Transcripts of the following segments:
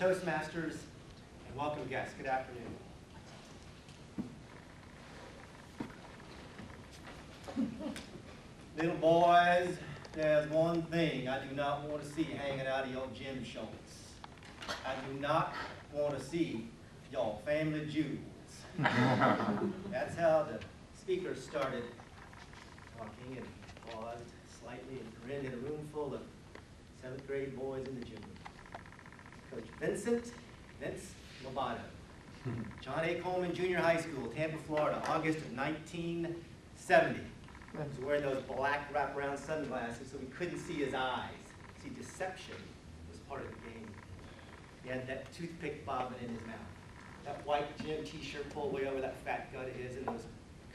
Toastmasters, and welcome guests. Good afternoon. Little boys, there's one thing I do not want to see hanging out of your gym shorts. I do not want to see your family jewels. That's how the speaker started talking and paused slightly and grinned in a room full of 7th grade boys in the gym room. Coach Vince Lobato. John A. Coleman Junior High School, Tampa, Florida, August of 1970. He was wearing those black wraparound sunglasses so we couldn't see his eyes. See, deception was part of the game. He had that toothpick bobbing in his mouth. That white gym t-shirt pulled way over that fat gut of his, and those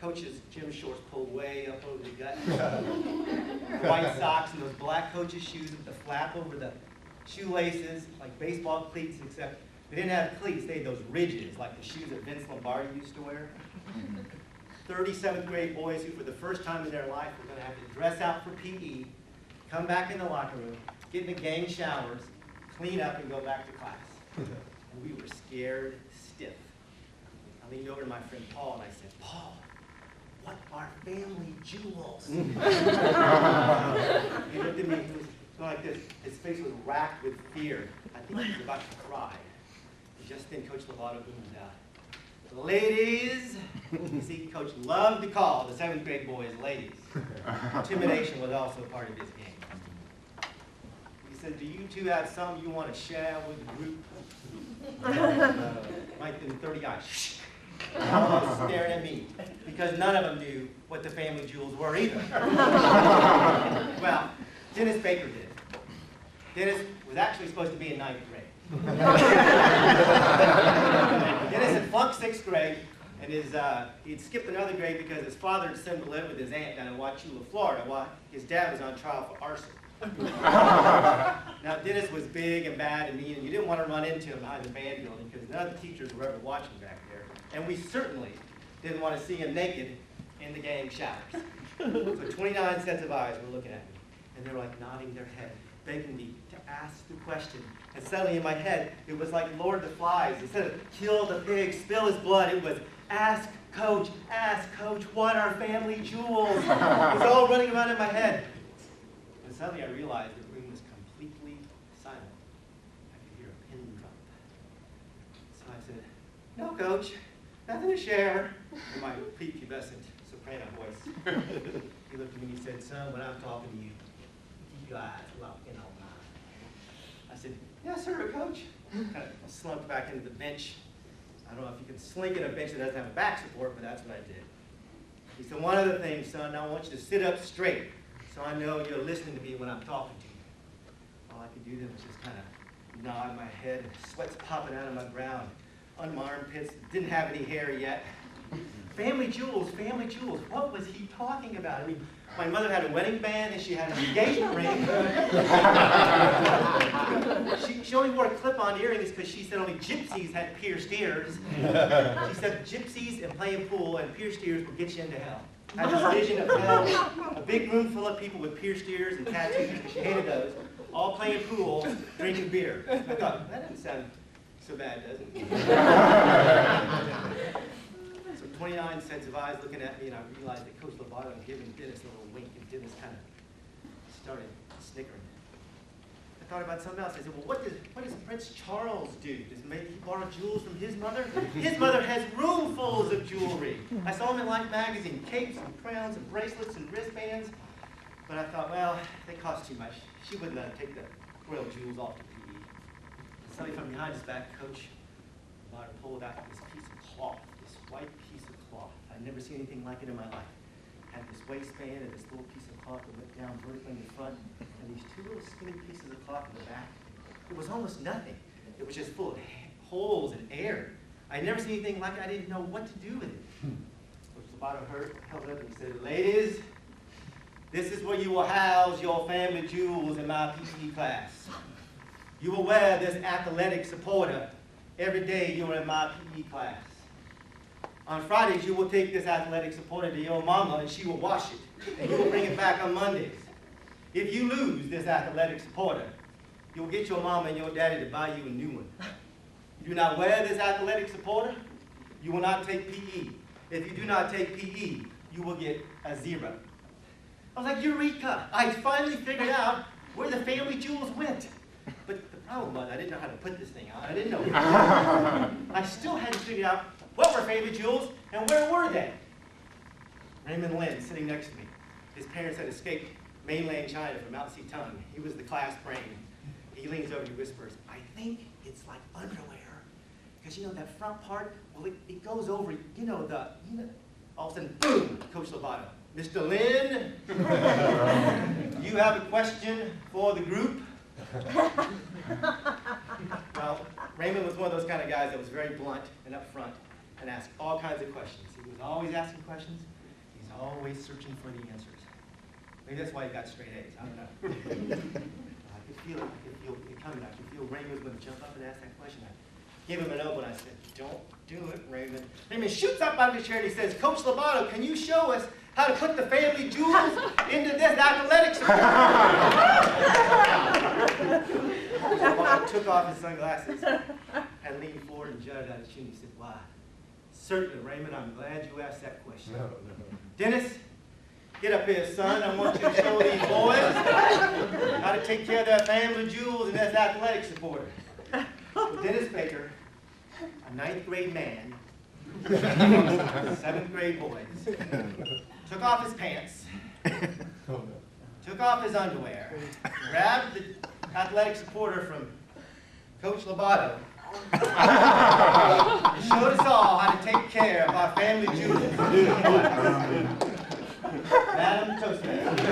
coaches' gym shorts pulled way up over the gut. The white socks and those black coaches' shoes with the flap over the shoelaces, like baseball cleats, except they didn't have cleats, they had those ridges, like the shoes that Vince Lombardi used to wear. 37th grade boys who for the first time in their life were going to have to dress out for PE, come back in the locker room, get in the gang showers, clean up, and go back to class. And we were scared stiff. I leaned over to my friend Paul and I said, "Paul, what are family jewels?" He looked at me, he was going like this. His face was racked with fear. I think he was about to cry. And just then Coach Lobato boomed out, "Ladies," you see, Coach loved to call the 7th grade boys ladies. Intimidation was also part of his game. He said, "Do you two have something you want to share with the group?" Right then 30 guys, shh, all staring at me, because none of them knew what the family jewels were either. Well, Dennis Baker did. Dennis was actually supposed to be in 9th grade. Dennis had flunked 6th grade, and he'd skipped another grade because his father had sent him to live with his aunt down in Wauchula, Florida, while his dad was on trial for arson. Now, Dennis was big and bad and mean, and you didn't want to run into him behind the band building because none of the teachers were ever watching back there. And we certainly didn't want to see him naked in the gang showers. So 29 sets of eyes were looking at me, and they were like nodding their head, begging me to ask the question. And suddenly in my head, it was like Lord of the Flies. Instead of kill the pig, spill his blood, it was ask Coach, what are family jewels? It was all running around in my head. And suddenly I realized the room was completely silent. I could hear a pin drop. So I said, "No, Coach, nothing to share," in my prepubescent soprano voice. He looked at me and he said, "Son, when I'm talking to you, keep your eyes locked in on mine." I said, "Yes, sir, Coach." Kind of slumped back into the bench. I don't know if you can slink in a bench that doesn't have a back support, but that's what I did. He said, "One other thing, son, I want you to sit up straight so I know you're listening to me when I'm talking to you." All I could do then was just kind of nod my head, and sweat's popping out of my brow, on my armpits, didn't have any hair yet. Family jewels, what was he talking about? I mean, my mother had a wedding band and she had an engagement ring. She only wore clip-on earrings because she said only gypsies had pierced ears. She said gypsies and playing pool and pierced ears will get you into hell. I had this vision of hell, a big room full of people with pierced ears and tattoos, because she hated those, all playing pool, drinking beer. I thought, that doesn't sound so bad, does it? So 29 sets of eyes looking at me, and I realized that Coach Lobato was giving Dennis a little wink, and Dennis kind of started snickering. I thought about something else. I said, "Well, what does Prince Charles do? Does maybe he borrow jewels from his mother? His mother has roomfuls of jewelry. I saw him in Life magazine, capes and crowns and bracelets and wristbands." But I thought, well, they cost too much. She wouldn't let him take the royal jewels off to PE. Suddenly from behind his back, Coach Lobato pulled out this piece of cloth, this white piece of cloth. I'd never seen anything like it in my life. Had this waistband and this little piece of cloth that went down vertically in the front, and these two little skinny pieces of cloth in the back. It was almost nothing. It was just full of holes and air. I'd never seen anything like it. I didn't know what to do with it. Coach Lobato held it up and he said, "Ladies, this is where you will house your family jewels in my PE class. You will wear this athletic supporter every day you are in my PE class. On Fridays, you will take this athletic supporter to your mama and she will wash it, and you will bring it back on Mondays. If you lose this athletic supporter, you'll get your mama and your daddy to buy you a new one. You do not wear this athletic supporter, you will not take PE. If you do not take PE, you will get a 0. I was like, eureka! I finally figured out where the family jewels went. But the problem was I didn't know how to put this thing on. I didn't know. I still hadn't figured out what were family jewels and where were they. Raymond Lin, sitting next to me. His parents had escaped mainland China from Mao Zedong. He was the class brain. He leans over and whispers, I think it's like underwear. Because you know that front part, well, it goes over, all of a sudden, boom, Coach Lovato. Mr. Lin, you have a question for the group? Well, Raymond was one of those kind of guys that was very blunt and upfront and asked all kinds of questions. He was always asking questions. He's always searching for the answers. Maybe that's why he got straight A's. I don't know. I could feel it. I could feel it coming. I could feel Raymond was going to jump up and ask that question. I gave him an elbow and I said, don't do it, Raymond. Raymond shoots up out of his chair and he says, Coach Lovato, can you show us how to put the family jewels into this athletics? Coach Lovato took off his sunglasses and leaned forward and jutted out his chin. He said, why? Certainly, Raymond, I'm glad you asked that question. No. Dennis, get up here, son. I want you to show these boys how to take care of their family jewels and this athletic supporter. So Dennis Baker, a 9th grade man, 7th grade boys, took off his pants, took off his underwear, grabbed the athletic supporter from Coach Lovato, and showed us all how to take care of our family jewels. Madam Toastmaster.